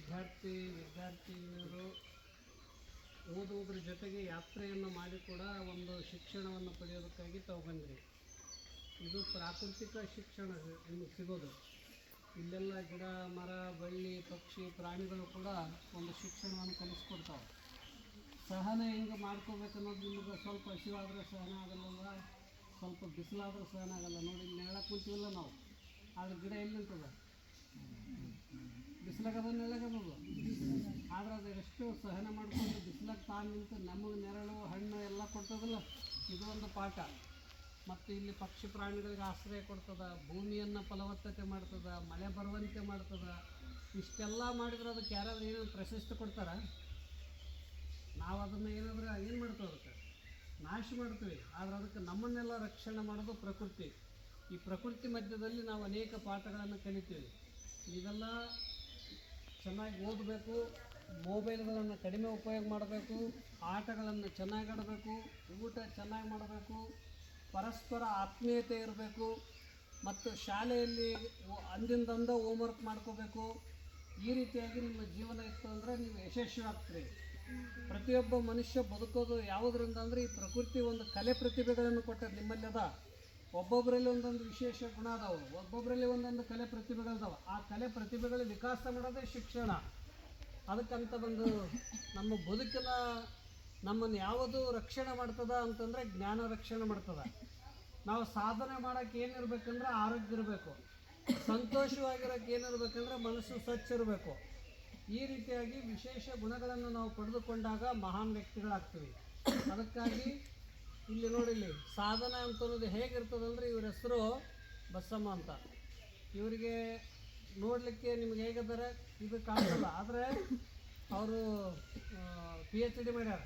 ವಿದ್ಯಾರ್ಥಿನಿಯರು ಓದುವುದ್ರ ಜೊತೆಗೆ ಯಾತ್ರೆಯನ್ನು ಮಾಡಿ ಕೂಡ ಒಂದು ಶಿಕ್ಷಣವನ್ನು ಪಡೆಯೋದಕ್ಕಾಗಿ ತಾವು ಬಂದ್ರಿ. ಇದು ಪ್ರಾಕೃತಿಕ ಶಿಕ್ಷಣ ನಿಮಗೆ ಸಿಗೋದು. ಇಲ್ಲೆಲ್ಲ ಗಿಡ ಮರ ಬಳ್ಳಿ ಪಕ್ಷಿ ಪ್ರಾಣಿಗಳು ಕೂಡ ಒಂದು ಶಿಕ್ಷಣವನ್ನು ಕಲಿಸ್ಕೊಡ್ತಾವೆ. ಸಹನೆ ಹೆಂಗೆ ಮಾಡ್ಕೋಬೇಕನ್ನೋದು ನಿಮಗೆ ಸ್ವಲ್ಪ ಹಸಿವಾದರೆ ಸಹನ ಆಗಲ್ಲ, ಸ್ವಲ್ಪ ಬಿಸಿಲಾದರೂ ಸಹನ ಆಗಲ್ಲ. ನೋಡಿ ಇಲ್ಲಿ ನೆರಳಕ್ಕೆ ಕುಂತೀವಲ್ಲ ನಾವು, ಆದ್ರೆ ಗಿಡ ಎಲ್ಲಿ ನಿಂತದ? ಬಿಸಿಲಾಗದ ನೆರಳಾಗದು. ಆದ್ರೆ ಅದು ಎಷ್ಟು ಸಹನ ಮಾಡ್ಕೊಂಡು ಬಿಸಿಲಾಗ ತಾನು ನಿಂತು ನಮಗೆ ನೆರಳು ಹಣ್ಣು ಎಲ್ಲ ಕೊಡ್ತದಲ್ಲ, ಇದು ಒಂದು ಪಾಠ. ಮತ್ತು ಇಲ್ಲಿ ಪಕ್ಷಿ ಪ್ರಾಣಿಗಳಿಗೆ ಆಶ್ರಯ ಕೊಡ್ತದೆ, ಭೂಮಿಯನ್ನು ಫಲವತ್ತತೆ ಮಾಡ್ತದೆ, ಮಳೆ ಬರುವಂತೆ ಮಾಡ್ತದೆ. ಇಷ್ಟೆಲ್ಲ ಮಾಡಿದ್ರೆ ಅದಕ್ಕೆ ಯಾರಾದ್ರೂ ಏನಾದ್ರು ಪ್ರಶಸ್ತಿ ಕೊಡ್ತಾರೆ? ನಾವು ಅದನ್ನು ಏನಾದರೂ ಏನು ಮಾಡ್ತೇವೆ? ಅದಕ್ಕೆ ನಾಶ ಮಾಡ್ತೀವಿ. ಆದರೆ ಅದಕ್ಕೆ ನಮ್ಮನ್ನೆಲ್ಲ ರಕ್ಷಣೆ ಮಾಡೋದು ಪ್ರಕೃತಿ. ಈ ಪ್ರಕೃತಿ ಮಧ್ಯದಲ್ಲಿ ನಾವು ಅನೇಕ ಪಾಠಗಳನ್ನು ಕಲಿತೀವಿ. ಇದೆಲ್ಲ ಚೆನ್ನಾಗಿ ಓದಬೇಕು, ಮೊಬೈಲ್ಗಳನ್ನು ಕಡಿಮೆ ಉಪಯೋಗ ಮಾಡಬೇಕು, ಆಟಗಳನ್ನು ಚೆನ್ನಾಗಿ ಆಡಬೇಕು, ಊಟ ಚೆನ್ನಾಗಿ ಮಾಡಬೇಕು, ಪರಸ್ಪರ ಆತ್ಮೀಯತೆ ಇರಬೇಕು, ಮತ್ತು ಶಾಲೆಯಲ್ಲಿ ಅಂದಿಂದಂದ ಹೋಮ್ವರ್ಕ್ ಮಾಡ್ಕೋಬೇಕು. ಈ ರೀತಿಯಾಗಿ ನಿಮ್ಮ ಜೀವನ ಇತ್ತು ಅಂದರೆ ನೀವು ಯಶಸ್ವಿ ಆಗ್ತೀರಿ. ಪ್ರತಿಯೊಬ್ಬ ಮನುಷ್ಯ ಬದುಕೋದು ಯಾವುದರಿಂದ ಅಂದರೆ ಈ ಪ್ರಕೃತಿ ಒಂದು ಕಲೆ ಪ್ರತಿಭೆಗಳನ್ನು ಕೊಟ್ಟರೆ ನಿಮ್ಮಲ್ಲಿ ಅದ. ಒಬ್ಬೊಬ್ಬರಲ್ಲಿ ಒಂದೊಂದು ವಿಶೇಷ ಗುಣ ಅದಾವೆ, ಒಬ್ಬೊಬ್ಬರಲ್ಲಿ ಒಂದೊಂದು ಕಲೆ ಪ್ರತಿಭೆಗಳಿದಾವೆ. ಆ ಕಲೆ ಪ್ರತಿಭೆಗಳ ವಿಕಾಸ ಮಾಡೋದೇ ಶಿಕ್ಷಣ. ಅದಕ್ಕಂತ ಬಂದು ನಮ್ಮ ಬದುಕಿನ ನಮ್ಮನ್ನು ಯಾವುದು ರಕ್ಷಣೆ ಮಾಡ್ತದ ಅಂತಂದರೆ ಜ್ಞಾನ ರಕ್ಷಣೆ ಮಾಡ್ತದೆ. ನಾವು ಸಾಧನೆ ಮಾಡೋಕ್ಕೆ ಏನಿರಬೇಕಂದ್ರೆ ಆರೋಗ್ಯ ಇರಬೇಕು, ಸಂತೋಷವಾಗಿರೋಕ್ಕೆ ಏನಿರಬೇಕಂದ್ರೆ ಮನಸ್ಸು ಸ್ವಚ್ಛ ಇರಬೇಕು. ಈ ರೀತಿಯಾಗಿ ವಿಶೇಷ ಗುಣಗಳನ್ನು ನಾವು ಪಡೆದುಕೊಂಡಾಗ ಮಹಾನ್ ವ್ಯಕ್ತಿಗಳಾಗ್ತೀವಿ. ಅದಕ್ಕಾಗಿ ಇಲ್ಲಿ ನೋಡಿಲ್ಲಿ ಸಾಧನೆ ಅಂತನ್ನೋದು ಹೇಗಿರ್ತದಂದರೆ, ಇವ್ರ ಹೆಸರು ಬಸಮ್ಮ ಅಂತ. ಇವರಿಗೆ ನೋಡಲಿಕ್ಕೆ ನಿಮ್ಗೆ ಹೇಗಿದ್ದಾರೆ ಇದು ಕಾಣಿಸಲ್ಲ, ಆದರೆ ಅವರು PhD ಮಾಡ್ಯಾರ,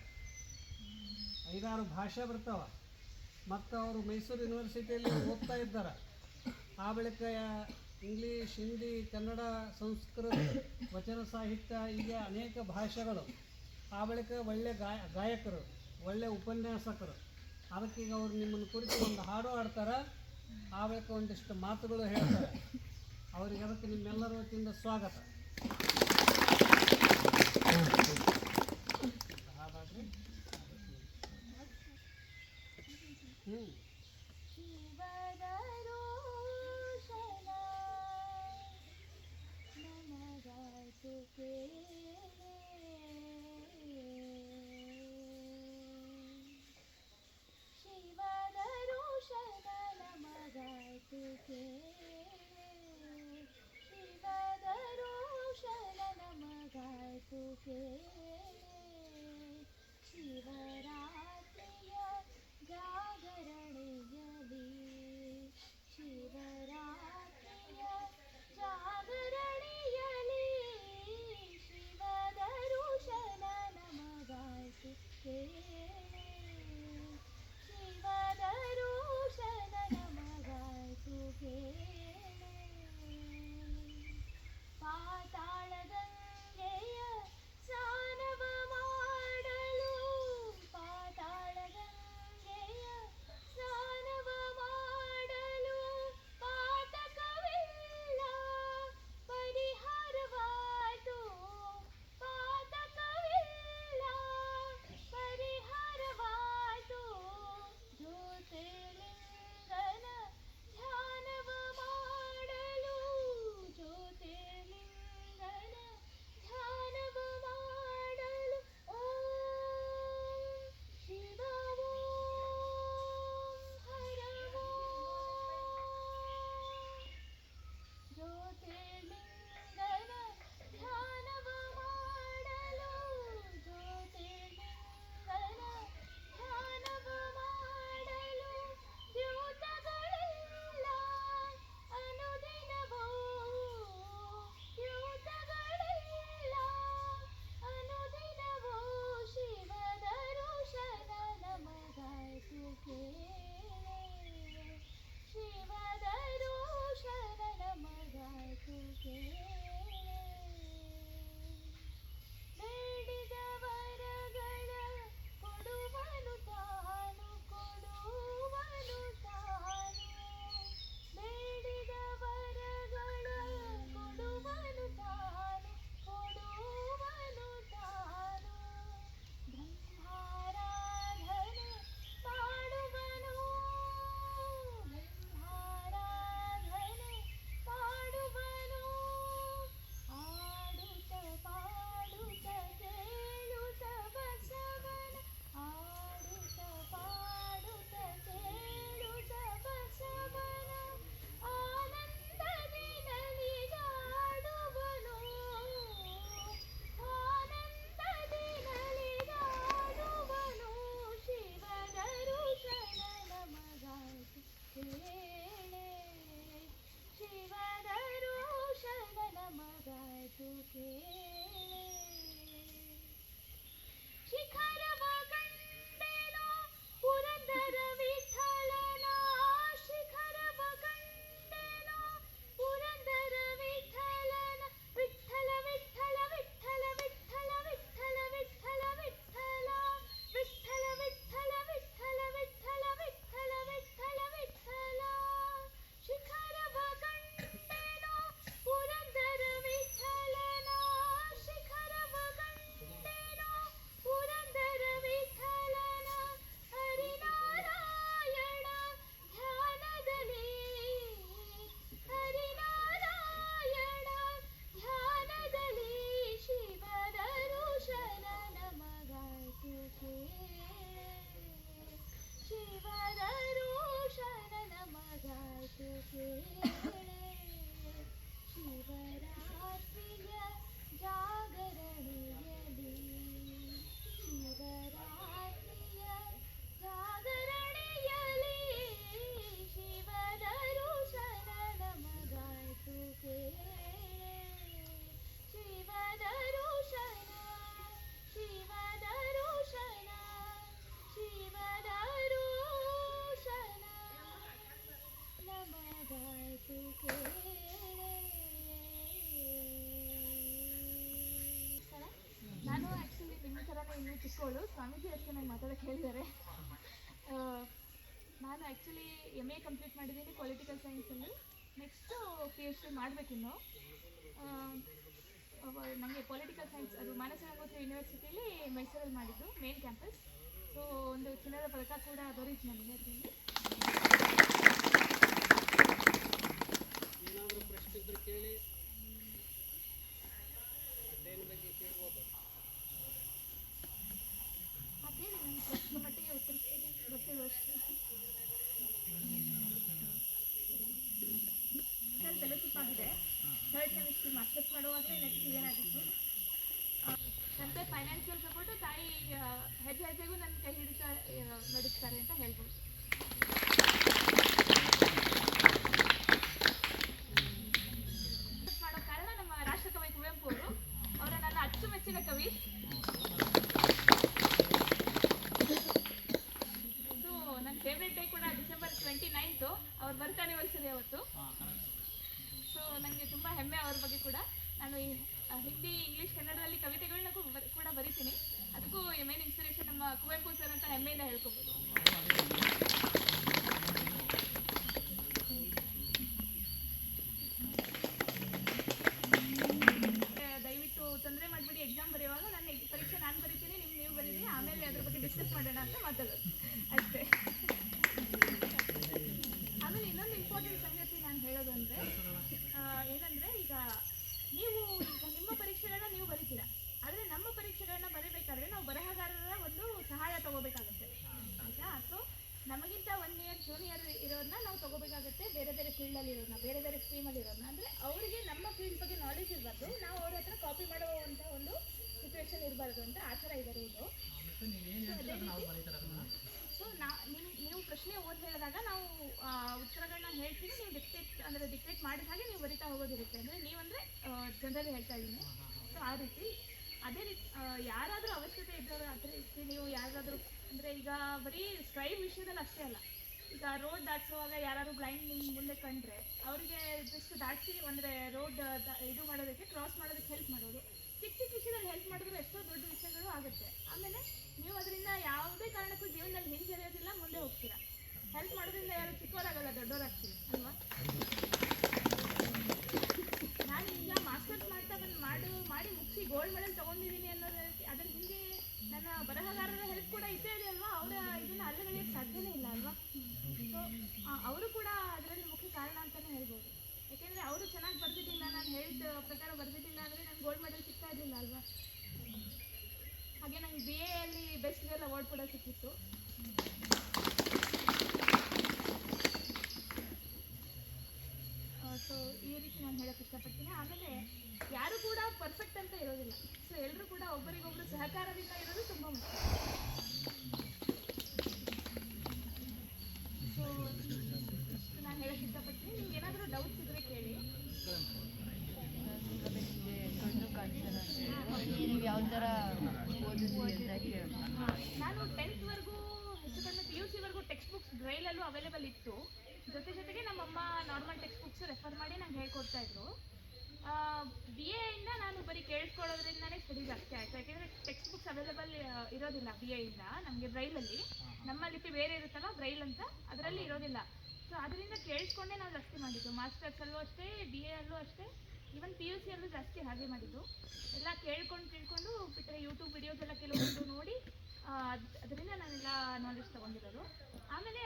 5-6 ಭಾಷೆ ಬರ್ತಾವೆ. ಮತ್ತು ಅವರು ಮೈಸೂರು ಯೂನಿವರ್ಸಿಟಿಯಲ್ಲಿ ಓದ್ತಾ ಇದ್ದಾರೆ. ಆ ಬಳಿಕ ಇಂಗ್ಲೀಷ್, ಹಿಂದಿ, ಕನ್ನಡ, ಸಂಸ್ಕೃತ, ವಚನ ಸಾಹಿತ್ಯ, ಹೀಗೆ ಅನೇಕ ಭಾಷೆಗಳು. ಆ ಬಳಿಕ ಒಳ್ಳೆ ಗಾಯಕರು, ಒಳ್ಳೆ ಉಪನ್ಯಾಸಕರು. ಅದಕ್ಕೀಗ ಅವರು ನಿಮ್ಮನ್ನು ಕುರಿತು ಒಂದು ಹಾಡು ಹಾಡ್ತಾರೆ. ಆ ಬಳಿಕ ಒಂದಿಷ್ಟು ಮಾತುಗಳು ಹೇಳ್ತಾರೆ. ಅವರಿಗೆ ಅದಕ್ಕೆ ನಿಮ್ಮೆಲ್ಲರ ವತಿಯಿಂದ ಸ್ವಾಗತ. ಹಾಗಾದರೆ ಶಿವರಾತ್ರಿಯ ಜಾಗರಣೆಯಲಿ, ಶಿವರಾತ್ರಿಯ ಜಾಗರಣೆಯಲಿ ಶಿವದರುಶನ ನಮಗಾಯ್ತು ಕೇಳೆ, ಶಿವದರುಶನ ನಮಗಾಯ್ತು ಕೇಳೆ. ಪಾತಾಳ ಗಂಗೆಯ ಸ್ನಾನವ ಮಾಡಲು, ಪಾತಾಳ ಗಂಗೆಯ ಸ್ನಾನವ ಮಾಡಲು ಪಾತಕವಿಲ್ಲ, ಮಾತು ಕೇಳೆ. ನಾನು ಆ್ಯಕ್ಚುಲಿ ನಿಮ್ಮ ಥರನೇ ಇನ್ನೂ ಚಿಕ್ಕವಳು. ಸ್ವಾಮೀಜಿ ಅಷ್ಟೇ ನಂಗೆ ಮಾತಾಡೋಕ್ಕೆ ಹೇಳಿದ್ದಾರೆ. ನಾನು ಆ್ಯಕ್ಚುಲಿ MA ಕಂಪ್ಲೀಟ್ ಮಾಡಿದ್ದೀನಿ ಪೊಲಿಟಿಕಲ್ ಸೈನ್ಸಲ್ಲಿ. ನೆಕ್ಸ್ಟು PhD ಮಾಡಬೇಕಿನ್ನು. ನನಗೆ ಪೊಲಿಟಿಕಲ್ ಸೈನ್ಸ್ ಅದು ಮಾನಸ ಗಂಗೋತ್ರಿ ಯೂನಿವರ್ಸಿಟಿಲಿ ಮೈಸೂರಲ್ಲಿ ಮಾಡಿದ್ದು, ಮೇನ್ ಕ್ಯಾಂಪಸ್. ಸೊ ಒಂದು ಚಿನ್ನದ ಪದಕ ಕೂಡ ದೊರೀತು ನನಗೆ ಅದರಲ್ಲಿ. ಏನಾದರೂ ಪ್ರಶ್ನೆ ಇದ್ರೆ ಕೇಳಿ, ಅದೇನು ಬಗ್ಗೆ ಕೇಳ್ಬೋದು. ಕೇಳಿ, ನನಗೆ ಸ್ವಲ್ಪ ಮಟ್ಟಿಗೆ ಉತ್ತರಿಸ್ತೀನಿ, ಗೊತ್ತಿಲ್ಲ ಅಷ್ಟು. ಫೆಲೋಶಿಪ್ ಆಗಿದೆ. 3rd ಸೆಮಿಸ್ಟರ್ ಮಾಸ್ಟರ್ಸ್ ಮಾಡುವಾಗಲೇ ನೆಟ್ ಕ್ಲಿಯರ್ ಆಗಿತ್ತು. ತಂದೆ ಫೈನಾನ್ಷಿಯಲ್ ಸಪೋರ್ಟು, ತಾಯಿ ಹೆಜ್ಜೆ ಹೆಜ್ಜೆಗೂ ನನ್ನ ಕೈ ಹಿಡಿತಾ ನಡೆಸ್ತಾರೆ ಅಂತ ಹೇಳ್ಬೋದು. ಮಾಡೋ ಕಾರಣ ನಮ್ಮ ರಾಷ್ಟ್ರಕವಿ ಕುವೆಂಪು ಅವರ ನನ್ನ ಅಚ್ಚುಮೆಚ್ಚಿನ ಕವಿ. ಸೊ ನನ್ನ ಫೇವ್ರೇಟ್ ಡೇ ಕೂಡ ಡಿಸೆಂಬರ್ 29 ಅವ್ರ ಬರ್ತ್ ಆನಿವರ್ಸರಿ ಅವತ್ತು. ಸೊ ನನಗೆ ತುಂಬ ಹೆಮ್ಮೆ ಅವ್ರ ಬಗ್ಗೆ ಕೂಡ. ನಾನು ಹಿಂದಿ, ಇಂಗ್ಲೀಷ್, ಕನ್ನಡದಲ್ಲಿ ಕವಿತೆಗಳನ್ನ ಕೂಡ ಬರಿತೀನಿ. ಅದಕ್ಕೂ ಮೇನ್ ಇನ್ಸ್ಪಿರೇಷನ್ ನಮ್ಮ ಕುವೆಂಪು ಸರ್ ಅಂತ ಹೆಮ್ಮೆಯಿಂದ ಹೇಳ್ಕೊಬೋದು. ದಯವಿಟ್ಟು ತೊಂದರೆ ಮಾಡಿಬಿಡಿ, ಎಕ್ಸಾಮ್ ಬರೆಯುವಾಗ ನನ್ನ ಪರೀಕ್ಷೆ ನಾನು ಬರಿತೀನಿ, ನೀವು ಬರೀರಿ, ಆಮೇಲೆ ಅದ್ರ ಬಗ್ಗೆ ಡಿಸ್ಕಸ್ ಮಾಡೋಣ ಅಂತ ಮಾತಾಡೋದು ಅಷ್ಟೇ. ಆಮೇಲೆ ಇನ್ನೊಂದು ಇಂಪಾರ್ಟೆಂಟ್ ಸಂಗತಿ ನಾನು ಹೇಳೋದು ಅಂದರೆ ಏನಂದರೆ, ಈಗ ನಿಮ್ಮ ಪರೀಕ್ಷೆಗಳನ್ನ ನೀವು ಬರೀತೀರಾ, ಆದರೆ ನಮ್ಮ ಪರೀಕ್ಷೆಗಳನ್ನ ಬರೀಬೇಕಾದ್ರೆ ನಾವು ಬರಹಗಾರರ ಒಂದು ಸಹಾಯ ತಗೋಬೇಕಾಗುತ್ತೆ ಆಯಿತಾ. ಸೊ ನಮಗಿಂತ 1 ಇಯರ್ ಜೂನಿಯರ್ ಇರೋದನ್ನ ನಾವು ತಗೋಬೇಕಾಗುತ್ತೆ, ಬೇರೆ ಬೇರೆ ಫೀಲ್ಡಲ್ಲಿ ಇರೋದನ್ನ, ಬೇರೆ ಬೇರೆ ಸ್ಟ್ರೀಮಲ್ಲಿ ಇರೋದನ್ನ. ಅಂದರೆ ಅವರಿಗೆ ನಮ್ಮ ಫೀಲ್ಡ್ ಬಗ್ಗೆ ನಾಲೆಜ್ ಇರಬಾರ್ದು, ನಾವು ಅವ್ರ ಹತ್ರ ಕಾಪಿ ಮಾಡುವಂಥ ಒಂದು ಸಿಚುವೇಶನ್ ಇರಬಾರ್ದು ಅಂತ ಆ ಥರ ಇದೆ ಇದು. ಸೊ ನೀವು ಪ್ರಶ್ನೆ ಓದಿ ಹೇಳಿದಾಗ ನಾವು ಉತ್ತರಗಳನ್ನ ಹೇಳ್ತೀವಿ, ನೀವು ಡಿಕ್ಟೇಟ್ ಮಾಡಿದ ಹಾಗೆ ನೀವು ಬರಿತಾ ಹೋಗೋದಿರುತ್ತೆ. ಅಂದರೆ ನೀವಂದರೆ ಜನರಲಿ ಹೇಳ್ತಾ ಇದ್ದೀನಿ. ಸೊ ಆ ರೀತಿ ಅದೇ ರೀತಿ ಯಾರಾದರೂ ಅವಶ್ಯಕತೆ ಇದ್ದವರು ಅದೇ ರೀತಿ ನೀವು ಯಾರಾದರೂ, ಅಂದರೆ ಈಗ ಬರೀ ಸ್ಕ್ರೈಬ್ ವಿಷಯದಲ್ಲಿ ಅಷ್ಟೇ ಅಲ್ಲ, ಈಗ ರೋಡ್ ದಾಟಿಸುವಾಗ ಯಾರಾದರೂ ಬ್ಲೈಂಡ್ ನಿಮ್ಮ ಮುಂದೆ ಕಂಡ್ರೆ ಅವರಿಗೆ ಜಸ್ಟ್ ದಾಟಿಸಿ, ಅಂದರೆ ರೋಡ್ ಇದು ಮಾಡೋದಕ್ಕೆ, ಕ್ರಾಸ್ ಮಾಡೋದಕ್ಕೆ ಹೆಲ್ಪ್ ಮಾಡೋದು. ಚಿಕ್ಕ ಚಿಕ್ಕ ವಿಷಯದಲ್ಲಿ ಹೆಲ್ಪ್ ಮಾಡಿದ್ರೆ ಎಷ್ಟೋ ದೊಡ್ಡ ವಿಷಯಗಳು ಆಗುತ್ತೆ. ಆಮೇಲೆ ನೀವು ಅದರಿಂದ ಯಾವುದೇ ಕಾರಣಕ್ಕೂ ಜೀವನದಲ್ಲಿ ಹಿಂಜರಿಯೋದಿಲ್ಲ, ಮುಂದೆ ಹೋಗ್ತೀರಾ. ಹೆಲ್ಪ್ ಮಾಡೋದ್ರಿಂದ ಯಾರು ಚಿಕ್ಕವರಾಗಲ್ಲ, ದೊಡ್ಡವರಾಗ್ತೀವಿ ಅಲ್ವಾ. ನಾನು ಈಗ ಮಾಸ್ಟರ್ಸ್ ಮಾಡಿ ಮುಗಿಸಿ ಗೋಲ್ಡ್ ಮೆಡಲ್ ತೊಗೊಂಡಿದ್ದೀನಿ ಅನ್ನೋದಕ್ಕೆ ಅದರ ಹಿಂದೆ ನನ್ನ ಬರಹಗಾರರ ಹೆಲ್ಪ್ ಕೂಡ ಇದ್ದೇ ಇದೆ ಅಲ್ವಾ. ಅವರ ಇದನ್ನು ಅಲ್ಲಗಳೆಯೋಕ್ಕೆ ಸಾಧ್ಯನೇ ಇಲ್ಲ ಅಲ್ವಾ. ಸೊ ಅವರು ಕೂಡ ಅದರಲ್ಲಿ ಮುಖ್ಯ ಕಾರಣ ಅಂತಲೇ ಹೇಳ್ಬೋದು. ಯಾಕೆಂದರೆ ಅವರು ಚೆನ್ನಾಗಿ ಬರೆದಿದ್ದಿಲ್ಲ, ನಾನು ಹೇಳಿದ ಪ್ರಕಾರ ಬರೆದಿದ್ದಿಲ್ಲ ಅಂದರೆ ನಂಗೆ ಗೋಲ್ಡ್ ಮೆಡಲ್ ಸಿಗ್ತಾ ಇರಲಿಲ್ಲ ಅಲ್ವಾ. ಹಾಗೆ ನಂಗೆ BA ಅಲ್ಲಿ ಬೆಸ್ಟ್ ಗರ್ಲ್ ಅವಾರ್ಡ್ ಕೂಡ ಸಿಕ್ಕಿತ್ತು. ಸೊ ಈ ರೀತಿ ನಾನು ಹೇಳೋಕ್ಕೆ ಇಷ್ಟಪಡ್ತೀನಿ. ಆಮೇಲೆ ಯಾರು ಕೂಡ ಪರ್ಫೆಕ್ಟ್ ಅಂತ ಇರೋದಿಲ್ಲ. ಸೊ ಎಲ್ಲರೂ ಕೂಡ ಒಬ್ಬರಿಗೊಬ್ಬರು ಸಹಕಾರದಿಂದ ಇರೋದು ತುಂಬ ಮುಖ್ಯ. ಸೊ ನಾನು ಹೇಳೋಕ್ಕೆ ಇಷ್ಟಪಡ್ತೀನಿ. ನಿಮ್ಗೆ ಏನಾದರೂ ಡೌಟ್ಸ್ ಇದ್ದರೆ ಕೇಳಿ. ಯಾವ ಥರ ನಾನು 10th ವರೆಗೂ ಹೆಚ್ಚು ಕಡಿಮೆ PUC ವರೆಗೂ ಟೆಕ್ಸ್ಟ್ ಬುಕ್ಸ್ ಬ್ರೈಲಲ್ಲೂ ಅವೈಲೇಬಲ್ ಇತ್ತು. ಜೊತೆಗೆ ನಮ್ಮಮ್ಮ ನಾರ್ಮಲ್ ಟೆಕ್ಸ್ಟ್ ಬುಕ್ಸ್ ರೆಫರ್ ಮಾಡಿ ನಂಗೆ ಹೇಳ್ಕೊಡ್ತಾ ಇದ್ರು. BA ಇಂದ ನಾನು ಬರೀ ಕೇಳಿಸ್ಕೊಳ್ಳೋದ್ರಿಂದನೇ ಸ್ಟಡೀಸ್ ಅಷ್ಟೇ ಆಯಿತು. ಯಾಕೆಂದರೆ ಟೆಕ್ಸ್ಟ್ ಬುಕ್ಸ್ ಅವೈಲೇಬಲ್ ಇರೋದಿಲ್ಲ BA ಇಂದ ನಮಗೆ ಬ್ರೈಲಲ್ಲಿ. ನಮ್ಮ ಲಿಪಿ ಬೇರೆ ಇರುತ್ತಲ್ಲ ಬ್ರೈಲ್ ಅಂತ, ಅದರಲ್ಲಿ ಇರೋದಿಲ್ಲ. ಸೊ ಅದರಿಂದ ಕೇಳಿಸ್ಕೊಂಡೇ ನಾವು ಜಾಸ್ತಿ ಮಾಡಿದ್ದು. ಮಾಸ್ಟರ್ಸಲ್ಲೂ ಅಷ್ಟೇ, BA ಅಲ್ಲೂ ಅಷ್ಟೇ, ಈವನ್ PUC ಅಲ್ಲೂ ಜಾಸ್ತಿ ಹಾಗೆ ಮಾಡಿದ್ದು. ಎಲ್ಲ ಕೇಳ್ಕೊಂಡು ಬಿಟ್ಟರೆ ಯೂಟ್ಯೂಬ್ ವಿಡಿಯೋಸ್ ಎಲ್ಲ ಕೆಲವೊಂದು ನೋಡಿ ಅದರಿಂದ ನಾನೆಲ್ಲ ನಾಲೆಜ್ ತೊಗೊಂಡಿರೋದು. ಆಮೇಲೆ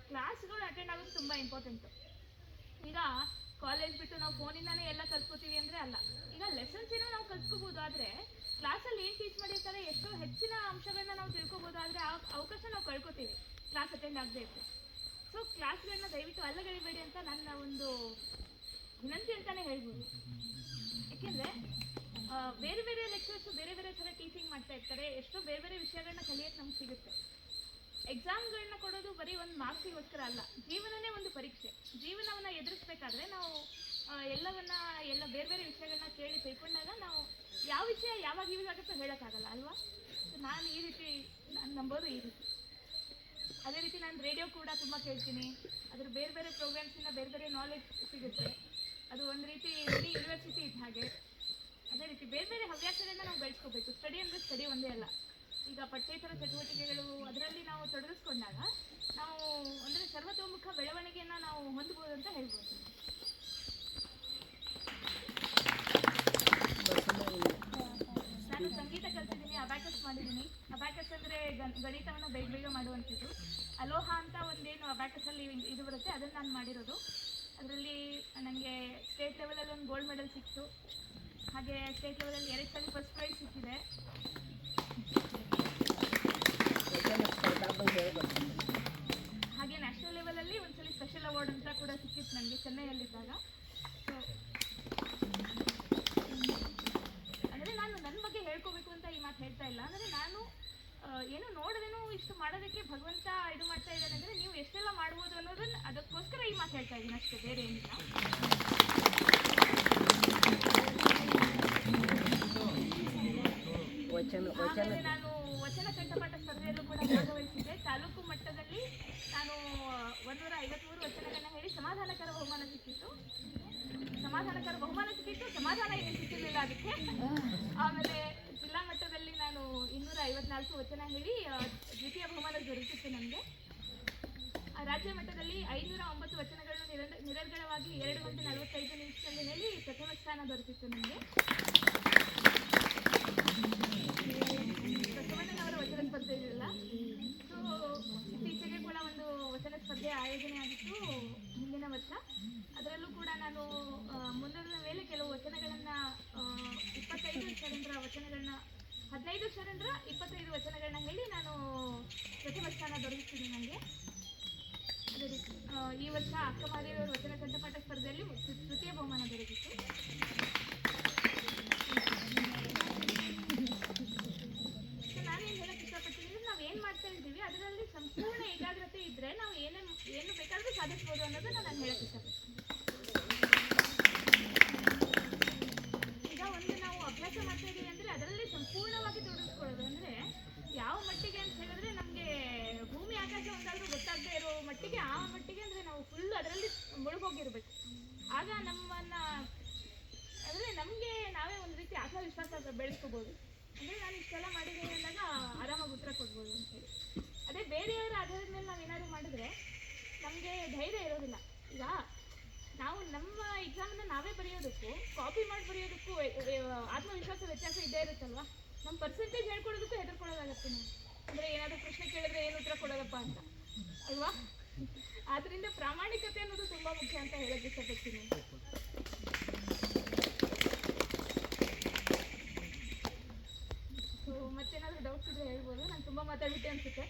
ಕ್ಲಾಸ್ಗಳು ಅಟೆಂಡ್ ಆಗೋದು ತುಂಬ ಇಂಪಾರ್ಟೆಂಟು. ಈಗ ಕಾಲೇಜ್ ಬಿಟ್ಟು ನಾವು ಫೋನಿಂದಾನೇ ಎಲ್ಲ ಕಲ್ತ್ಕೋತೀವಿ ಅಂದರೆ ಅಲ್ಲ. ಈಗ ಲೆಸನ್ಸ್ ಏನೋ ನಾವು ಕಲ್ತ್ಕೋಬೋದು, ಆದರೆ ಕ್ಲಾಸಲ್ಲಿ ಏನು ಟೀಚ್ ಮಾಡಿರ್ತಾರೆ ಎಷ್ಟೋ ಹೆಚ್ಚಿನ ಅಂಶಗಳನ್ನ ನಾವು ತಿಳ್ಕೊಬೋದು. ಆದರೆ ಆ ಅವಕಾಶ ನಾವು ಕಳ್ಕೊತೀವಿ ಕ್ಲಾಸ್ ಅಟೆಂಡ್ ಆಗದೆ ಇತ್ತು. ಸೊ ಕ್ಲಾಸ್ಗಳನ್ನ ದಯವಿಟ್ಟು ಅಲ್ಲಗಳಿಬೇಡಿ ಅಂತ ನನ್ನ ಒಂದು ವಿನಂತಿ ಅಂತಲೇ ಹೇಳ್ಬೋದು. ಯಾಕೆಂದರೆ ಬೇರೆ ಬೇರೆ ಲೆಕ್ಚರ್ಸು ಬೇರೆ ಬೇರೆ ಥರ ಟೀಚಿಂಗ್ ಮಾಡ್ತಾ ಇರ್ತಾರೆ. ಎಷ್ಟೋ ಬೇರೆ ಬೇರೆ ವಿಷಯಗಳನ್ನ ಕಲಿಯೋಕ್ಕೆ ನಮ್ಗೆ ಸಿಗುತ್ತೆ. ಎಕ್ಸಾಮ್ಗಳನ್ನ ಕೊಡೋದು ಬರೀ ಒಂದು ಮಾರ್ಕ್ಸಿಗೋಸ್ಕರ ಅಲ್ಲ, ಜೀವನನೇ ಒಂದು ಪರೀಕ್ಷೆ. ಜೀವನವನ್ನು ಎದುರಿಸ್ಬೇಕಾದ್ರೆ ನಾವು ಎಲ್ಲ ಬೇರೆ ಬೇರೆ ವಿಷಯಗಳನ್ನ ಕೇಳಿ ತಿಳ್ಕೊಂಡಾಗ ನಾವು ಯಾವ ವಿಷಯ ಯಾವಾಗ ಯೂಸ್ ಆಗುತ್ತೋ ಹೇಳೋಕ್ಕಾಗಲ್ಲ ಅಲ್ವಾ. ಸೊ ನಾನು ಈ ರೀತಿ ನಂಬೋದು ಈ ರೀತಿ. ಅದೇ ರೀತಿ ನಾನು ರೇಡಿಯೋ ಕೂಡ ತುಂಬ ಕೇಳ್ತೀನಿ. ಅದ್ರ ಬೇರೆ ಬೇರೆ ಪ್ರೋಗ್ರಾಮ್ಸಿಂದ ಬೇರೆ ಬೇರೆ ನಾಲೆಜ್ ಸಿಗುತ್ತೆ. ಅದು ಒಂದು ರೀತಿ ಇಡೀ ಯೂನಿವರ್ಸಿಟಿ ಇದ್ದ ಹಾಗೆ. ಅದೇ ರೀತಿ ಬೇರೆ ಬೇರೆ ಹವ್ಯಾಸಗಳನ್ನ ನಾವು ಬೆಳೆಸ್ಕೋಬೇಕು. ಸ್ಟಡಿ ಅಂದರೆ ಸ್ಟಡಿ ಒಂದೇ ಅಲ್ಲ. ಈಗ ಪಠ್ಯೇತರ ಚಟುವಟಿಕೆಗಳು ಅದರಲ್ಲಿ ನಾವು ತೊಡಗಿಸ್ಕೊಂಡಾಗ ನಾವು ಅಂದರೆ ಸರ್ವತೋಮುಖ ಬೆಳವಣಿಗೆಯನ್ನು ನಾವು ಹೊಂದ್ಬೋದು ಅಂತ ಹೇಳ್ಬೋದು. ನಾನು ಸಂಗೀತ ಕಲ್ತಿದ್ದೀನಿ, ಅಬ್ಯಾಕಸ್ ಮಾಡಿದ್ದೀನಿ. ಅಬ್ಯಾಕಸ್ ಅಂದರೆ ಗಣಿತವನ್ನು ಬೇಗ ಬೇಗ ಮಾಡುವಂಥದ್ದು. ಅಲೋಹ ಅಂತ ಒಂದೇನು ಅಬ್ಯಾಕಸಲ್ಲಿ ಇದು ಬರುತ್ತೆ, ಅದನ್ನು ನಾನು ಮಾಡಿರೋದು. ಅದರಲ್ಲಿ ನನಗೆ ಸ್ಟೇಟ್ ಲೆವೆಲಲ್ಲಿ ಒಂದು ಗೋಲ್ಡ್ ಮೆಡಲ್ ಸಿಕ್ತು. ಹಾಗೆ ಸ್ಟೇಟ್ ಲೆವೆಲಲ್ಲಿ 2 ಸಲ ಫಸ್ಟ್ ಪ್ರೈಸ್ ಸಿಕ್ಕಿದೆ. ಹಾಗೆ ನ್ಯಾಷನಲ್ ಲೆವೆಲಲ್ಲಿ ಒಂದ್ಸಲ ಸ್ಪೆಷಲ್ ಅವಾರ್ಡ್ ಅಂತ ಕೂಡ ಸಿಕ್ಕಿತ್ತು ನನಗೆ ಚೆನ್ನೈಯಲ್ಲಿದ್ದಾಗ. ಸೊ ಅಂದರೆ ನಾನು ನನ್ನ ಬಗ್ಗೆ ಹೇಳ್ಕೋಬೇಕು ಅಂತ ಈ ಮಾತು ಹೇಳ್ತಾ ಇಲ್ಲ. ಅಂದರೆ ನಾನು ಏನು ನೋಡಿದ್ರೇನು ಇಷ್ಟು ಮಾಡೋದಕ್ಕೆ ಭಗವಂತ ಇದು ಮಾಡ್ತಾ ಇದ್ದಾನೆ ಅಂದರೆ ನೀವು ಎಷ್ಟೆಲ್ಲ ಮಾಡ್ಬೋದು ಅನ್ನೋದನ್ನು ಅದಕ್ಕೋಸ್ಕರ ಈ ಮಾತು ಹೇಳ್ತಾ ಇದ್ದೀನಿ ಅಷ್ಟೇ, ಬೇರೆ ಏನಿಲ್ಲ. ಆಮೇಲೆ ನಾನು ವಚನ ಕಂಠಪಾಠ ಸ್ಪರ್ಧೆಯಲ್ಲೂ ಕೂಡ ಭಾಗವಹಿಸಿದ್ದೆ. ತಾಲೂಕು ಮಟ್ಟದಲ್ಲಿ ನಾನು 153 ವಚನಗಳನ್ನ ಹೇಳಿ ಸಮಾಧಾನಕರ ಬಹುಮಾನ ಸಿಕ್ಕಿತ್ತು. ಸಮಾಧಾನ ಏನು ಸಿಕ್ಕಿರಲಿಲ್ಲ ಅದಕ್ಕೆ. ಆಮೇಲೆ ಜಿಲ್ಲಾ ಮಟ್ಟದಲ್ಲಿ ನಾನು 254 ವಚನ ಹೇಳಿ ದ್ವಿತೀಯ ಬಹುಮಾನ ದೊರೆತಿತ್ತು ನನಗೆ. ರಾಜ್ಯ ಮಟ್ಟದಲ್ಲಿ 509 ವಚನಗಳನ್ನು ನಿರರ್ಗಳವಾಗಿ 2 ಗಂಟೆ 45 ನಿಮಿಷದಲ್ಲಿ ಹೇಳಿ ಪ್ರಥಮ ಸ್ಥಾನ ದೊರೆತಿತ್ತು ನನಗೆ. ಬಸವಣ್ಣನವರ ವಚನ ಸ್ಪರ್ಧೆ ಇದೆಯಲ್ಲ, ಸೊ ಇತ್ತೀಚೆಗೆ ಕೂಡ ಒಂದು ವಚನ ಸ್ಪರ್ಧೆ ಆಯೋಜನೆ ಆಗಿತ್ತು ಹಿಂದಿನ ವರ್ಷ. ಅದರಲ್ಲೂ ಕೂಡ ನಾನು ಮುಂದಿನ ಮೇಲೆ ಕೆಲವು ವಚನಗಳನ್ನು 25 ಶರಣರ 25 ವಚನಗಳನ್ನ ಹೇಳಿ ನಾನು ಪ್ರಥಮ ಸ್ಥಾನ ದೊರಕಿಸ್ತೀನಿ ನನಗೆ. ಅದೇ ರೀತಿ ಈ ವರ್ಷ ಅಕ್ಕಮಾದೇವಿಯವರ ವಚನ ಕಂಠಪಾಠ ಸ್ಪರ್ಧೆಯಲ್ಲಿ ತೃತೀಯ ಬಹುಮಾನ ದೊರಕಿತ್ತು. ಸೊ ನಾನೇನು ಹೇಳಕ್ಕೆ ಇಷ್ಟಪಡ್ತೀನಿ ಅಂದರೆ ನಾವು ಏನು ಮಾಡ್ತಾ ಇದ್ದೀವಿ ಅದರಲ್ಲಿ ಸಂಪೂರ್ಣ ಏಕಾಗ್ರತೆ ಇದ್ದರೆ ನಾವು ಏನು ಬೇಕಾದರೂ ಸಾಧಿಸ್ಬೋದು ಅನ್ನೋದನ್ನು ನಾನು ಹೇಳಕ್ಕೆ ಇಷ್ಟಪಡ್ತೀನಿ. ಈಗ ಒಂದು ನಾವು ಅಭ್ಯಾಸ ಮಾಡ್ತಾ ಇದ್ದೀವಿ ಅಂದರೆ ಅದರಲ್ಲಿ ಸಂಪೂರ್ಣವಾಗಿ ತೊಡಗಿಸ್ಕೊಳ್ಳೋದು. ಅಂದರೆ ಯಾವ ಮಟ್ಟಿಗೆ ಅಂತ ಹೇಳಿದ್ರೆ ನಮಗೆ ಭೂಮಿ ಆಕಾಶ ಒಂದಾದರೂ ಗೊತ್ತಾಗದೇ ಇರೋ ಮಟ್ಟಿಗೆ, ಆ ಮಟ್ಟಿಗೆ ಅಂದರೆ ನಾವು ಫುಲ್ ಅದರಲ್ಲಿ ಮುಳುಗೋಗಿರ್ಬೇಕು. ಆಗ ನಮ್ಮನ್ನು ಅಂದರೆ ನಮಗೆ ನಾವೇ ಒಂದು ರೀತಿ ಆತ್ಮವಿಶ್ವಾಸ ಬೆಳೆಸ್ಕೋಬೋದು. ಅಂದರೆ ನಾನು ಇಷ್ಟೆಲ್ಲ ಮಾಡಿದ್ದೇನೆ ಅಂದಾಗ ಆರಾಮಾಗಿ ಉತ್ತರ ಕೊಡ್ಬೋದು ಅಂತೇಳಿ. ಅದೇ ಬೇರೆಯವರ ಆಧಾರದ ಮೇಲೆ ನಾವು ಏನಾದರೂ ಮಾಡಿದ್ರೆ ನಮಗೆ ಧೈರ್ಯ ಇರೋದಿಲ್ಲ. ಈಗ ನಾವು ನಮ್ಮ ಎಕ್ಸಾಮನ್ನು ನಾವೇ ಬರೆಯೋದಕ್ಕೂ ಕಾಪಿ ಮಾಡಿ ಬರೆಯೋದಕ್ಕೂ ಆತ್ಮವಿಶ್ವಾಸ ವ್ಯತ್ಯಾಸ ಇದ್ದೇ ಇರುತ್ತಲ್ವ. ನಮ್ಮ ಪರ್ಸೆಂಟೇಜ್ ಹೇಳ್ಕೊಡೋದಕ್ಕೂ ಹೆದರ್ಕೊಳ್ಳೋದಾಗತ್ತೆ ನಾವು. ಅಂದರೆ ಏನಾದರೂ ಪ್ರಶ್ನೆ ಕೇಳಿದ್ರೆ ಏನು ಉತ್ತರ ಕೊಡೋದಪ್ಪ ಅಂತ ಅಲ್ವಾ. ಆದ್ದರಿಂದ ಪ್ರಾಮಾಣಿಕತೆ ಅನ್ನೋದು ತುಂಬ ಮುಖ್ಯ ಅಂತ ಹೇಳೋಕ್ಕೆ ಇಷ್ಟಪಡ್ತೀನಿ. ಸೊ ಮತ್ತೇನಾದರೂ ಡೌಟ್ಸ್ ಇದ್ರೆ ಹೇಳ್ಬೋದು. ನಾನು ತುಂಬ ಮಾತಾಡ್ಬಿಟ್ಟೆ ಅನಿಸುತ್ತೆ.